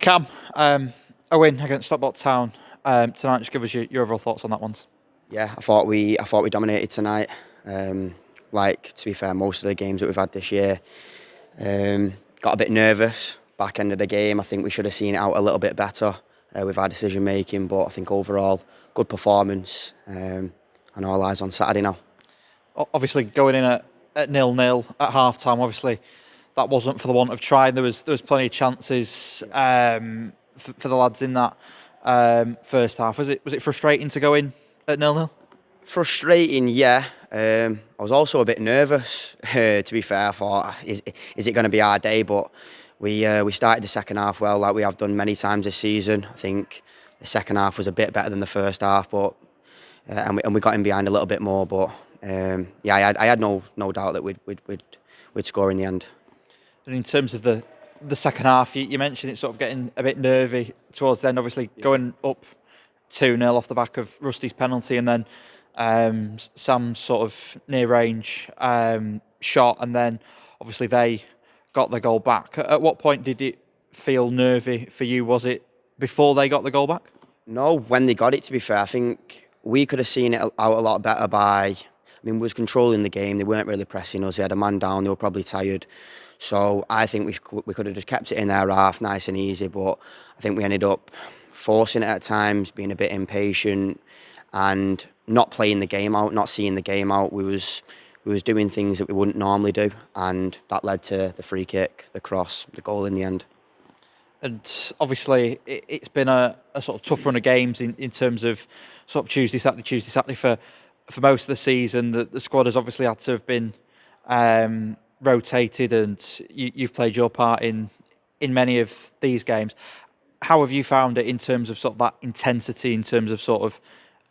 Cam, a win against Stockport Town tonight. Just give us your overall thoughts on that one. Yeah, I thought we dominated tonight. To be fair, most of the games that we've had this year, got a bit nervous back end of the game. I think we should have seen it out a little bit better with our decision making. But I think overall, good performance, and all eyes on Saturday now. Obviously, going in at 0-0 at half time. Obviously, that wasn't for the want of trying. There was plenty of chances for the lads in that first half. Was it frustrating to go in at 0-0? Frustrating, yeah. I was also a bit nervous. To be fair, I thought, is it going to be our day? But we started the second half well, like we have done many times this season. I think the second half was a bit better than the first half, but and we got in behind a little bit more. But I had no doubt that we'd score in the end. And in terms of the second half, you mentioned it sort of getting a bit nervy towards the end. Obviously, going up 2-0 off the back of Rusty's penalty, and then Sam's sort of near range shot, and then obviously they got the goal back. At what point did it feel nervy for you? Was it before they got the goal back? No, when they got it, to be fair, I think we could have seen it out a lot better we was controlling the game. They weren't really pressing us. They had a man down. They were probably tired. So I think we could have just kept it in their half, nice and easy. But I think we ended up forcing it at times, being a bit impatient, and not playing the game out, not seeing the game out. We was doing things that we wouldn't normally do, and that led to the free kick, the cross, the goal in the end. And obviously, it's been a sort of tough run of games in terms of sort of Tuesday, Saturday for most of the season. The squad has obviously had to have been rotated, and you've played your part in many of these games. How have you found it in terms of sort of that intensity, in terms of sort of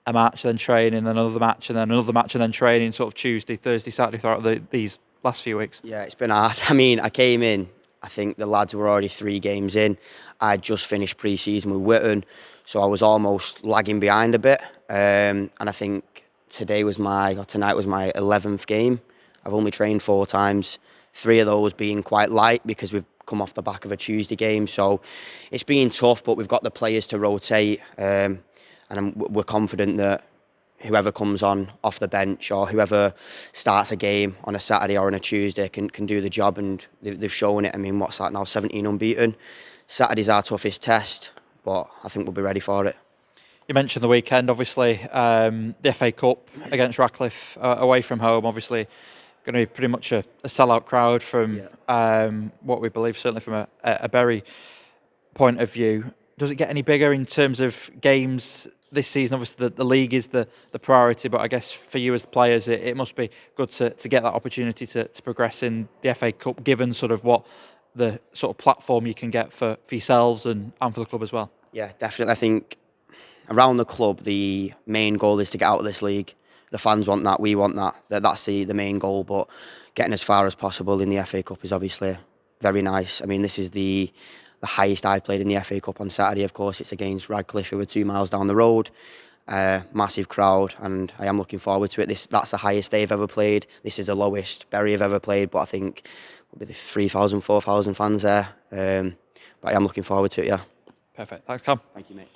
a match, then training, then another match, and then another match, and then training, sort of Tuesday, Thursday, Saturday throughout these last few weeks? Yeah, it's been hard. I came in, I think the lads were already 3 games in. I'd just finished pre-season with Witten, so I was almost lagging behind a bit. And I think tonight was my 11th game. I've only trained 4 times, 3 of those being quite light because we've come off the back of a Tuesday game. So it's been tough, but we've got the players to rotate, and we're confident that whoever comes on off the bench or whoever starts a game on a Saturday or on a Tuesday can do the job, and they've shown it. What's that now? 17 unbeaten. Saturday's our toughest test, but I think we'll be ready for it. You mentioned the weekend, obviously, the FA Cup against Radcliffe away from home, obviously going to be pretty much a sellout crowd from what we believe, certainly from a Bury point of view. Does it get any bigger in terms of games this season? Obviously, the league is the priority, but I guess for you as players, it must be good to get that opportunity to progress in the FA Cup, given sort of what the sort of platform you can get for yourselves and for the club as well. Yeah, definitely. I think around the club, the main goal is to get out of this league. The fans want that, we want that. That's the main goal, but getting as far as possible in the FA Cup is obviously very nice. This is the highest I played in the FA Cup on Saturday. Of course, it's against Radcliffe, who were 2 miles down the road. Massive crowd, and I am looking forward to it. That's the highest they've ever played. This is the lowest Bury have ever played, but I think will be 3,000, 4,000 fans there. But I am looking forward to it, yeah. Perfect. Thanks, Cam. Thank you, mate.